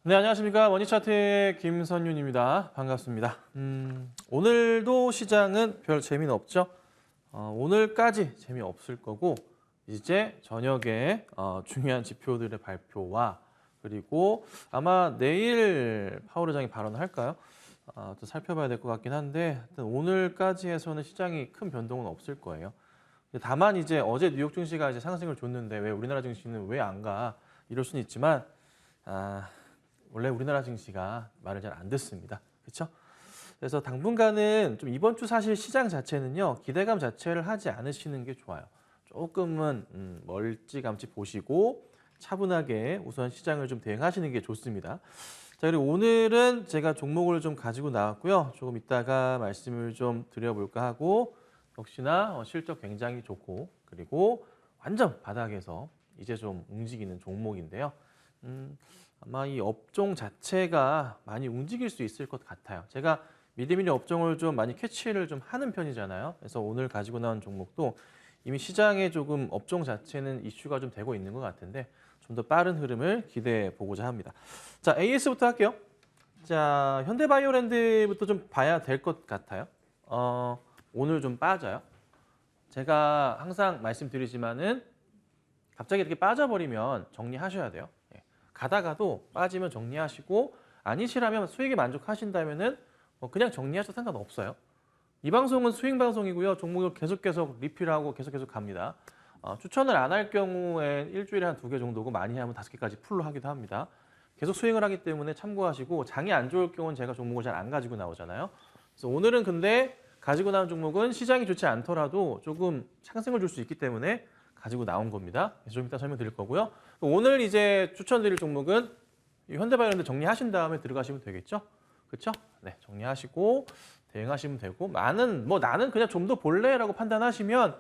네, 안녕하십니까. 머니차트의 김선윤입니다. 반갑습니다. 오늘도 시장은 별 재미는 없죠. 오늘까지 재미없을 거고 이제 저녁에 중요한 지표들의 발표와 그리고 아마 내일 파월 의장이 발언을 할까요? 또 살펴봐야 될 것 같긴 한데 하여튼 오늘까지 해서는 시장이 큰 변동은 없을 거예요. 다만 이제 어제 뉴욕 증시가 이제 상승을 줬는데 왜 우리나라 증시는 왜 안 가? 이럴 수는 있지만 원래 우리나라 증시가 말을 잘 안 듣습니다. 그렇죠? 그래서 당분간은 좀 이번 주 사실 시장 자체는요. 기대감 자체를 하지 않으시는 게 좋아요. 조금은 멀찌감치 보시고 차분하게 우선 시장을 좀 대응하시는 게 좋습니다. 자, 그리고 오늘은 제가 종목을 좀 가지고 나왔고요. 조금 이따가 말씀을 좀 드려볼까 하고 역시나 실적 굉장히 좋고 그리고 완전 바닥에서 이제 좀 움직이는 종목인데요. 아마 이 업종 자체가 많이 움직일 수 있을 것 같아요. 제가 미리미리 업종을 좀 많이 캐치를 좀 하는 편이잖아요. 그래서 오늘 가지고 나온 종목도 이미 시장에 조금 업종 자체는 이슈가 좀 되고 있는 것 같은데 좀 더 빠른 흐름을 기대해 보고자 합니다. 자, AS부터 할게요. 자, 현대바이오랜드부터 좀 봐야 될 것 같아요. 오늘 좀 빠져요. 제가 항상 말씀드리지만은 갑자기 이렇게 빠져버리면 정리하셔야 돼요. 가다가도 빠지면 정리하시고 아니시라면 수익에 만족하신다면은 그냥 정리하셔도 상관없어요. 이 방송은 수익 방송이고요. 종목을 계속 리필하고 계속 갑니다. 추천을 안 할 경우에 일주일에 한 2개 정도고 많이 하면 5개까지 풀로 하기도 합니다. 계속 수익을 하기 때문에 참고하시고 장이 안 좋을 경우는 제가 종목을 잘 안 가지고 나오잖아요. 그래서 오늘은 근데 가지고 나온 종목은 시장이 좋지 않더라도 조금 상승을 줄 수 있기 때문에 가지고 나온 겁니다. 그래서 좀 이따 설명드릴 거고요. 오늘 이제 추천드릴 종목은 현대바이오랜드 정리하신 다음에 들어가시면 되겠죠? 그렇죠? 네, 정리하시고 대응하시면 되고 나는 그냥 좀 더 볼래라고 판단하시면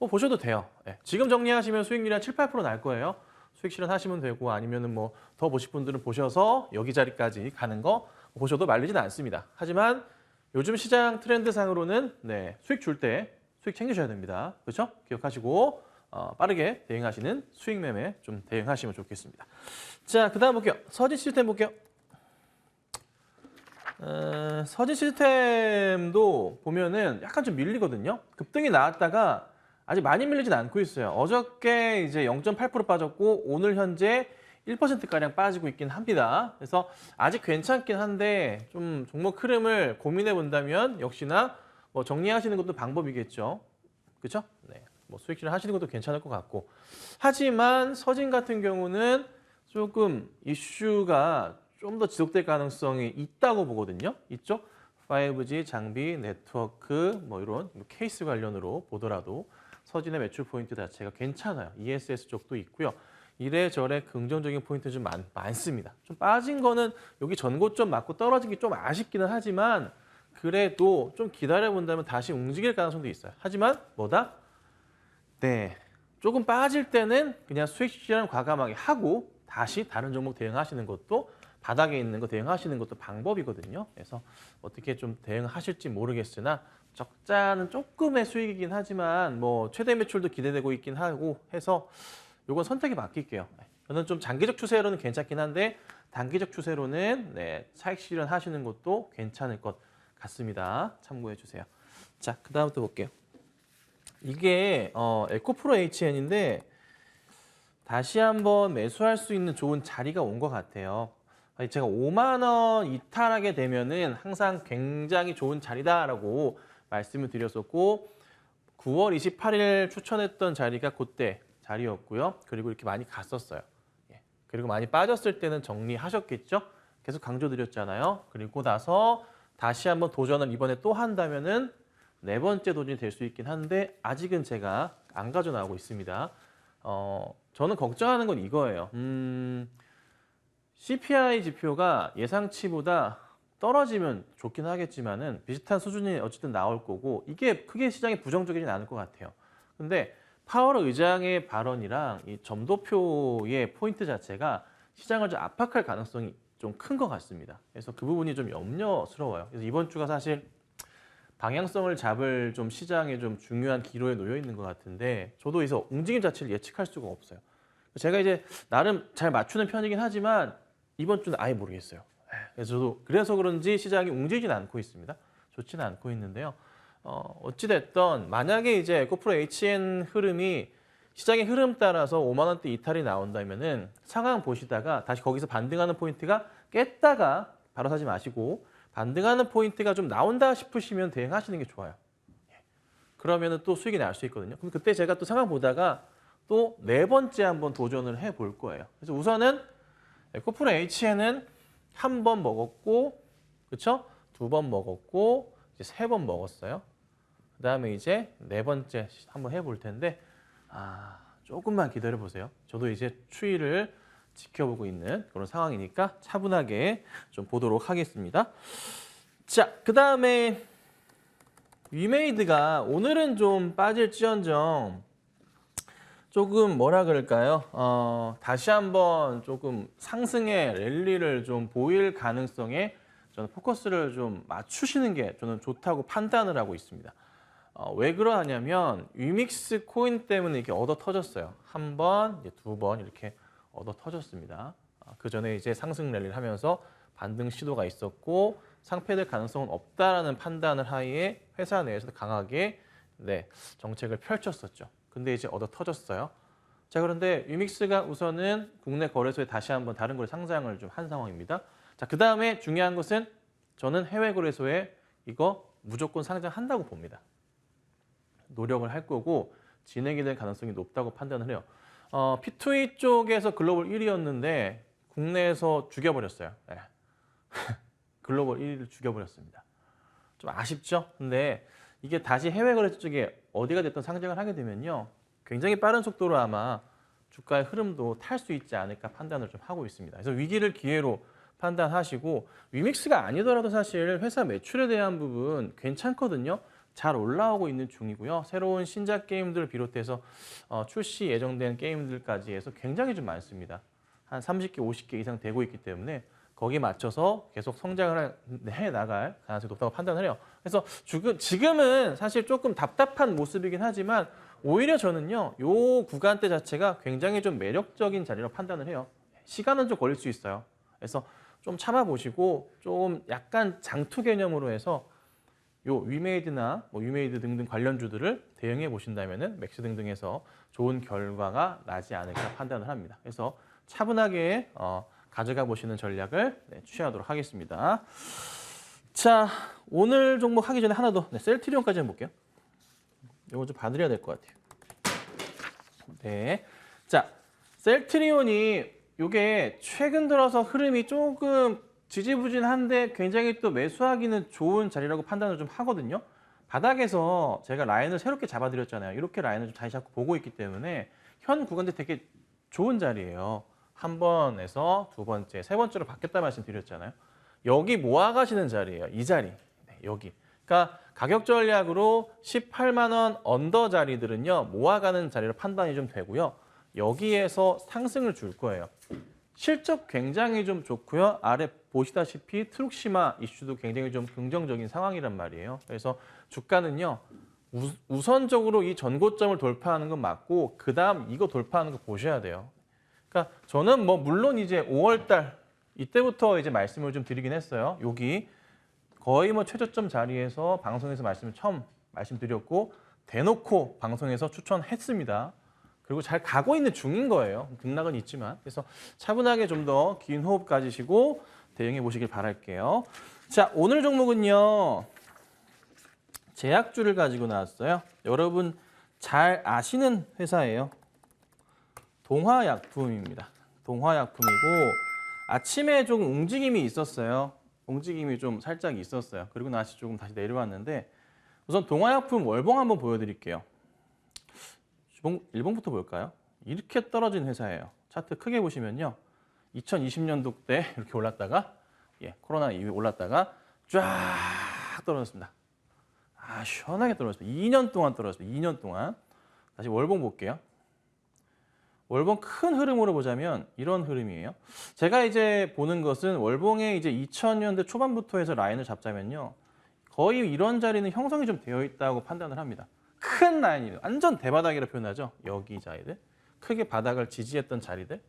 보셔도 돼요. 네, 지금 정리하시면 수익률이 한 7, 8% 날 거예요. 수익 실현하시면 되고 아니면은 더 보실 분들은 보셔서 여기 자리까지 가는 거 보셔도 말리지는 않습니다. 하지만 요즘 시장 트렌드상으로는 수익 줄 때 수익 챙기셔야 됩니다. 그렇죠? 기억하시고 빠르게 대응하시는 수익 매매 좀 대응하시면 좋겠습니다. 자, 그다음 볼게요. 서진 시스템 볼게요. 서진 시스템도 보면은 약간 좀 밀리거든요. 급등이 나왔다가 아직 많이 밀리진 않고 있어요. 어저께 이제 0.8% 빠졌고 오늘 현재 1%가량 빠지고 있긴 합니다. 그래서 아직 괜찮긴 한데 좀 종목 흐름을 고민해 본다면 역시나 정리하시는 것도 방법이겠죠. 그렇죠? 네. 수익 실현 하시는 것도 괜찮을 것 같고. 하지만 서진 같은 경우는 조금 이슈가 좀 더 지속될 가능성이 있다고 보거든요. 있죠? 5G, 장비, 네트워크 이런 케이스 관련으로 보더라도 서진의 매출 포인트 자체가 괜찮아요. ESS 쪽도 있고요. 이래저래 긍정적인 포인트 좀 많습니다. 좀 빠진 거는 여기 전고점 맞고 떨어진 게 좀 아쉽기는 하지만 그래도 좀 기다려본다면 다시 움직일 가능성도 있어요. 하지만 네, 조금 빠질 때는 그냥 수익 실현 과감하게 하고 다시 다른 종목 대응하시는 것도 바닥에 있는 거 대응하시는 것도 방법이거든요. 그래서 어떻게 좀 대응하실지 모르겠으나 적자는 조금의 수익이긴 하지만 최대 매출도 기대되고 있긴 하고 해서 이건 선택에 맡길게요. 저는 좀 장기적 추세로는 괜찮긴 한데 단기적 추세로는 차익 실현하시는 것도 괜찮을 것 같습니다. 참고해 주세요. 자, 그 다음부터 볼게요. 이게 에코프로 HN인데 다시 한번 매수할 수 있는 좋은 자리가 온 것 같아요. 제가 5만 원 이탈하게 되면은 항상 굉장히 좋은 자리다라고 말씀을 드렸었고 9월 28일 추천했던 자리가 그때 자리였고요. 그리고 이렇게 많이 갔었어요. 그리고 많이 빠졌을 때는 정리하셨겠죠? 계속 강조드렸잖아요. 그리고 나서 다시 한번 도전을 이번에 또 한다면은 4번째 도전이 될 수 있긴 한데 아직은 제가 안 가져나오고 있습니다. 저는 걱정하는 건 이거예요. CPI 지표가 예상치보다 떨어지면 좋긴 하겠지만은 비슷한 수준이 어쨌든 나올 거고 이게 크게 시장에 부정적이진 않을 것 같아요. 근데 파월 의장의 발언이랑 이 점도표의 포인트 자체가 시장을 좀 압박할 가능성이 좀 큰 것 같습니다. 그래서 그 부분이 좀 염려스러워요. 그래서 이번 주가 사실 방향성을 잡을 좀 시장에 좀 중요한 기로에 놓여 있는 것 같은데 저도 그래서 움직임 자체를 예측할 수가 없어요. 제가 이제 나름 잘 맞추는 편이긴 하지만 이번 주는 아예 모르겠어요. 그래서 그런지 시장이 움직이지는 않고 있습니다. 좋지는 않고 있는데요. 어찌됐든 만약에 이제 에코프로 HN 흐름이 시장의 흐름 따라서 5만 원대 이탈이 나온다면은 상황 보시다가 다시 거기서 반등하는 포인트가 깼다가 바로 사지 마시고 반등하는 포인트가 좀 나온다 싶으시면 대응하시는 게 좋아요. 그러면은 또 수익이 날 수 있거든요. 그럼 그때 제가 또 상황 보다가 또 네 번째 한번 도전을 해볼 거예요. 그래서 우선은 에코프로 HN은 한 번 먹었고, 그렇죠? 두 번 먹었고, 이제 세 번 먹었어요. 그다음에 이제 네 번째 한번 해볼 텐데, 조금만 기다려 보세요. 저도 이제 추이를 지켜보고 있는 그런 상황이니까 차분하게 좀 보도록 하겠습니다. 자, 그다음에 위메이드가 오늘은 좀 빠질지언정 조금 뭐라 그럴까요? 다시 한번 조금 상승의 랠리를 좀 보일 가능성에 저는 포커스를 좀 맞추시는 게 저는 좋다고 판단을 하고 있습니다. 왜 그러냐면 위믹스 코인 때문에 이렇게 얻어 터졌어요. 한 번, 이제 두 번 이렇게 얻어 터졌습니다. 그 전에 이제 상승 랠리를 하면서 반등 시도가 있었고 상패될 가능성은 없다라는 판단을 하에 회사 내에서 강하게 정책을 펼쳤었죠. 근데 이제 얻어 터졌어요. 자, 그런데 위믹스가 우선은 국내 거래소에 다시 한번 다른 거래 상장을 좀 한 상황입니다. 자, 그 다음에 중요한 것은 저는 해외 거래소에 이거 무조건 상장한다고 봅니다. 노력을 할 거고 진행이 될 가능성이 높다고 판단을 해요. P2E 쪽에서 글로벌 1위였는데 국내에서 죽여버렸어요. 네. 글로벌 1위를 죽여버렸습니다. 좀 아쉽죠? 근데 이게 다시 해외 거래소 쪽에 어디가 됐든 상장을 하게 되면요. 굉장히 빠른 속도로 아마 주가의 흐름도 탈 수 있지 않을까 판단을 좀 하고 있습니다. 그래서 위기를 기회로 판단하시고 위믹스가 아니더라도 사실 회사 매출에 대한 부분 괜찮거든요. 잘 올라오고 있는 중이고요. 새로운 신작 게임들을 비롯해서 출시 예정된 게임들까지 해서 굉장히 좀 많습니다. 한 30개, 50개 이상 되고 있기 때문에 거기에 맞춰서 계속 성장을 해 나갈 가능성이 높다고 판단을 해요. 그래서 지금은 사실 조금 답답한 모습이긴 하지만 오히려 저는요, 요 구간대 자체가 굉장히 좀 매력적인 자리로 판단을 해요. 시간은 좀 걸릴 수 있어요. 그래서 좀 참아보시고 좀 약간 장투 개념으로 해서 요 위메이드나 위메이드 등등 관련주들을 대응해 보신다면은 맥스 등등에서 좋은 결과가 나지 않을까 판단을 합니다. 그래서 차분하게 가져가 보시는 전략을 취하도록 하겠습니다. 자, 오늘 종목 하기 전에 하나 더 셀트리온까지 해볼게요. 이거 좀 봐드려야 될 것 같아요. 네, 자, 셀트리온이 이게 최근 들어서 흐름이 조금 지지부진한데 굉장히 또 매수하기는 좋은 자리라고 판단을 좀 하거든요. 바닥에서 제가 라인을 새롭게 잡아드렸잖아요. 이렇게 라인을 좀 다시 잡고 보고 있기 때문에 현 구간대 되게 좋은 자리예요. 한 번에서 두 번째, 세 번째로 바뀌었다 말씀드렸잖아요. 여기 모아가시는 자리예요. 이 자리, 여기. 그러니까 가격 전략으로 18만 원 언더 자리들은요. 모아가는 자리로 판단이 좀 되고요. 여기에서 상승을 줄 거예요. 실적 굉장히 좀 좋고요. 아래 보시다시피 트룩시마 이슈도 굉장히 좀 긍정적인 상황이란 말이에요. 그래서 주가는요. 우선적으로 이 전고점을 돌파하는 건 맞고 그다음 이거 돌파하는 거 보셔야 돼요. 그러니까 저는 물론 이제 5월 달 이때부터 이제 말씀을 좀 드리긴 했어요. 여기 거의 최저점 자리에서 방송에서 처음 말씀드렸고 대놓고 방송에서 추천했습니다. 그리고 잘 가고 있는 중인 거예요. 등락은 있지만. 그래서 차분하게 좀 더 긴 호흡 가지시고 대응해 보시길 바랄게요. 자, 오늘 종목은요. 제약주를 가지고 나왔어요. 여러분 잘 아시는 회사예요. 동화약품입니다. 동화약품이고 아침에 조금 움직임이 있었어요. 움직임이 좀 살짝 있었어요. 그리고 나서 조금 다시 내려왔는데 우선 동화약품 월봉 한번 보여드릴게요. 일봉부터 볼까요? 이렇게 떨어진 회사예요. 차트 크게 보시면요. 2020년도 때 이렇게 올랐다가 코로나 이후에 올랐다가 쫙 떨어졌습니다. 시원하게 떨어졌습니다. 2년 동안 떨어졌습니다. 2년 동안. 다시 월봉 볼게요. 월봉 큰 흐름으로 보자면 이런 흐름이에요. 제가 이제 보는 것은 월봉에 이제 2000년대 초반부터 해서 라인을 잡자면요. 거의 이런 자리는 형성이 좀 되어 있다고 판단을 합니다. 큰 라인이에요. 완전 대바닥이라 표현하죠. 여기 자리들. 크게 바닥을 지지했던 자리들.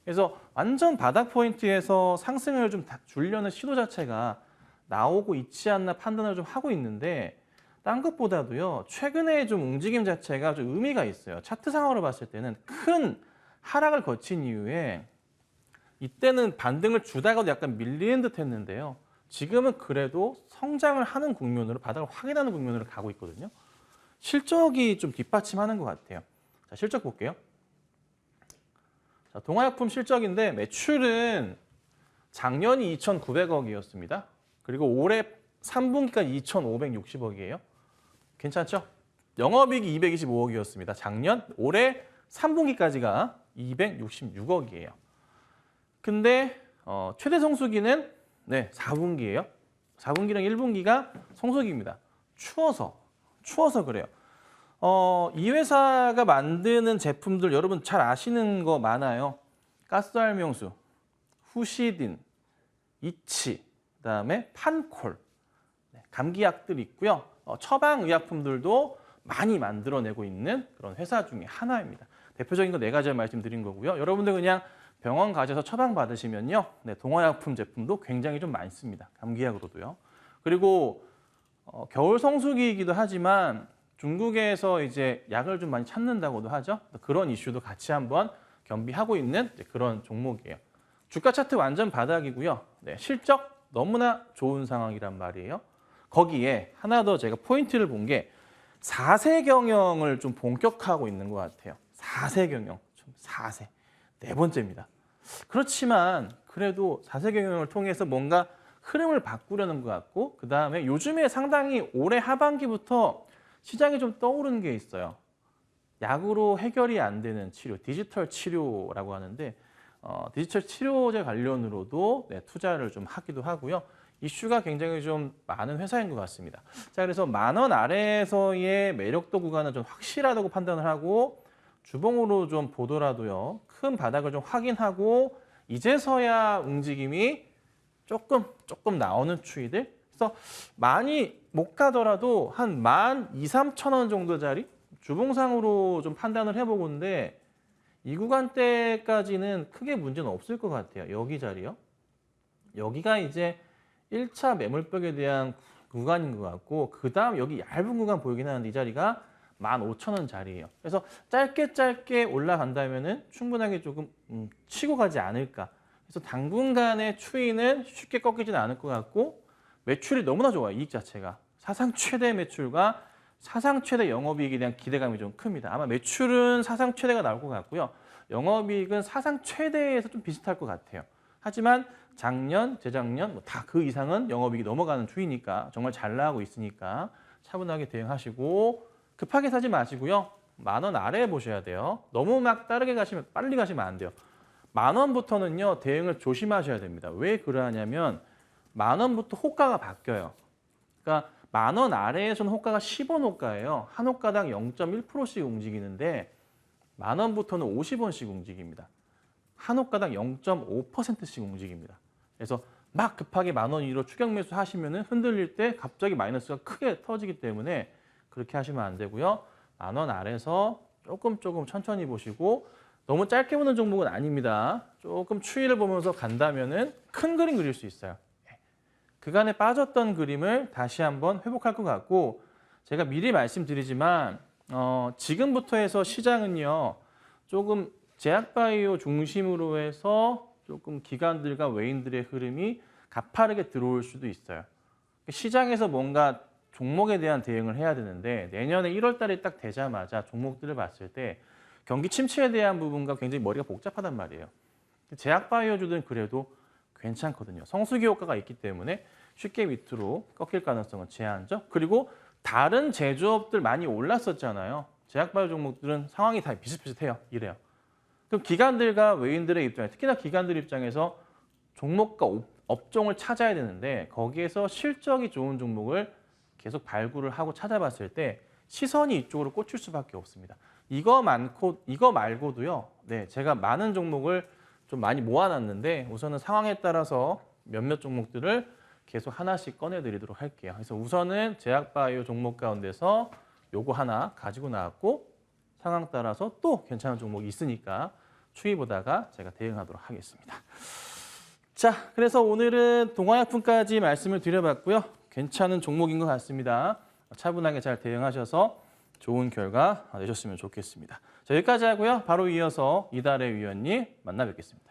그래서 완전 바닥 포인트에서 상승을 좀 주려는 시도 자체가 나오고 있지 않나 판단을 좀 하고 있는데 딴 것보다도요. 최근에 좀 움직임 자체가 좀 의미가 있어요. 차트상으로 봤을 때는 큰 하락을 거친 이후에 이때는 반등을 주다가도 약간 밀리는 듯 했는데요. 지금은 그래도 성장을 하는 국면으로 바닥을 확인하는 국면으로 가고 있거든요. 실적이 좀 뒷받침하는 것 같아요. 자, 실적 볼게요. 자, 동화약품 실적인데 매출은 작년이 2,900억이었습니다. 그리고 올해 3분기까지 2,560억이에요. 괜찮죠? 영업이익이 225억이었습니다. 작년, 올해 3분기까지가 266억이에요. 근데 최대 성수기는 4분기예요. 4분기랑 1분기가 성수기입니다. 추워서 그래요. 이 회사가 만드는 제품들 여러분 잘 아시는 거 많아요. 가스알명수, 후시딘, 이치, 그다음에 판콜, 감기약들 있고요. 처방의약품들도 많이 만들어내고 있는 그런 회사 중에 하나입니다. 대표적인 거 4가지를 말씀드린 거고요. 여러분들 그냥 병원 가셔서 처방 받으시면요. 동화약품 제품도 굉장히 좀 많습니다. 감기약으로도요. 그리고 겨울 성수기이기도 하지만 중국에서 이제 약을 좀 많이 찾는다고도 하죠. 그런 이슈도 같이 한번 겸비하고 있는 그런 종목이에요. 주가 차트 완전 바닥이고요. 실적 너무나 좋은 상황이란 말이에요. 거기에 하나 더 제가 포인트를 본 게 4세 경영을 좀 본격화하고 있는 것 같아요. 4세 경영, 4세. 4번째입니다. 그렇지만 그래도 4세 경영을 통해서 뭔가 흐름을 바꾸려는 것 같고 그다음에 요즘에 상당히 올해 하반기부터 시장에 좀 떠오르는 게 있어요. 약으로 해결이 안 되는 치료, 디지털 치료라고 하는데 디지털 치료제 관련으로도 투자를 좀 하기도 하고요. 이슈가 굉장히 좀 많은 회사인 것 같습니다. 자, 그래서 10,000원 아래에서의 매력도 구간은 좀 확실하다고 판단을 하고 주봉으로 좀 보더라도요. 큰 바닥을 좀 확인하고 이제서야 움직임이 조금 나오는 추이들. 그래서 많이 못 가더라도 한 12,000~13,000원 정도짜리 주봉상으로 좀 판단을 해보건데 이 구간대까지는 크게 문제는 없을 것 같아요. 여기 자리요. 여기가 이제 1차 매물벽에 대한 구간인 것 같고 그 다음 여기 얇은 구간 보이긴 하는데 이 자리가 15,000원 자리예요. 그래서 짧게 올라간다면은 충분하게 조금 치고 가지 않을까. 그래서 당분간의 추이는 쉽게 꺾이지는 않을 것 같고 매출이 너무나 좋아요. 이익 자체가. 사상 최대 매출과 사상 최대 영업이익에 대한 기대감이 좀 큽니다. 아마 매출은 사상 최대가 나올 것 같고요. 영업이익은 사상 최대에서 좀 비슷할 것 같아요. 하지만 작년, 재작년 다 그 이상은 영업이익이 넘어가는 추이니까 정말 잘 나가고 있으니까 차분하게 대응하시고 급하게 사지 마시고요. 10,000원 아래에 보셔야 돼요. 너무 막 빠르게 가시면 빨리 가시면 안 돼요. 10,000원부터는요. 대응을 조심하셔야 됩니다. 왜 그러냐면 10,000원부터 호가가 바뀌어요. 그러니까 10,000원 아래에서는 호가가 10원 호가예요. 한 호가당 0.1%씩 움직이는데 10,000원부터는 50원씩 움직입니다. 한 호가당 0.5%씩 움직입니다. 그래서 막 급하게 10,000원 위로 추격 매수 하시면 흔들릴 때 갑자기 마이너스가 크게 터지기 때문에 그렇게 하시면 안 되고요. 10,000원 아래서 조금 천천히 보시고 너무 짧게 보는 종목은 아닙니다. 조금 추이를 보면서 간다면은 큰 그림 그릴 수 있어요. 그간에 빠졌던 그림을 다시 한번 회복할 것 같고 제가 미리 말씀드리지만 지금부터 해서 시장은요. 조금 제약바이오 중심으로 해서 조금 기관들과 외인들의 흐름이 가파르게 들어올 수도 있어요. 시장에서 뭔가 종목에 대한 대응을 해야 되는데 내년에 1월 달이 딱 되자마자 종목들을 봤을 때 경기 침체에 대한 부분과 굉장히 머리가 복잡하단 말이에요. 제약바이오주들은 그래도 괜찮거든요. 성수기 효과가 있기 때문에 쉽게 밑으로 꺾일 가능성은 제한적. 그리고 다른 제조업들 많이 올랐었잖아요. 제약바이오 종목들은 상황이 다 비슷비슷해요. 이래요. 그럼 기관들과 외인들의 입장에 특히나 기관들 입장에서 종목과 업종을 찾아야 되는데 거기에서 실적이 좋은 종목을 계속 발굴을 하고 찾아봤을 때 시선이 이쪽으로 꽂힐 수밖에 없습니다. 이거 말고도요. 제가 많은 종목을 좀 많이 모아놨는데 우선은 상황에 따라서 몇몇 종목들을 계속 하나씩 꺼내드리도록 할게요. 그래서 우선은 제약바이오 종목 가운데서 요거 하나 가지고 나왔고 상황 따라서 또 괜찮은 종목이 있으니까 추위 보다가 제가 대응하도록 하겠습니다. 자, 그래서 오늘은 동화약품까지 말씀을 드려봤고요. 괜찮은 종목인 것 같습니다. 차분하게 잘 대응하셔서 좋은 결과 내셨으면 좋겠습니다. 자, 여기까지 하고요. 바로 이어서 이달의 위원님 만나 뵙겠습니다.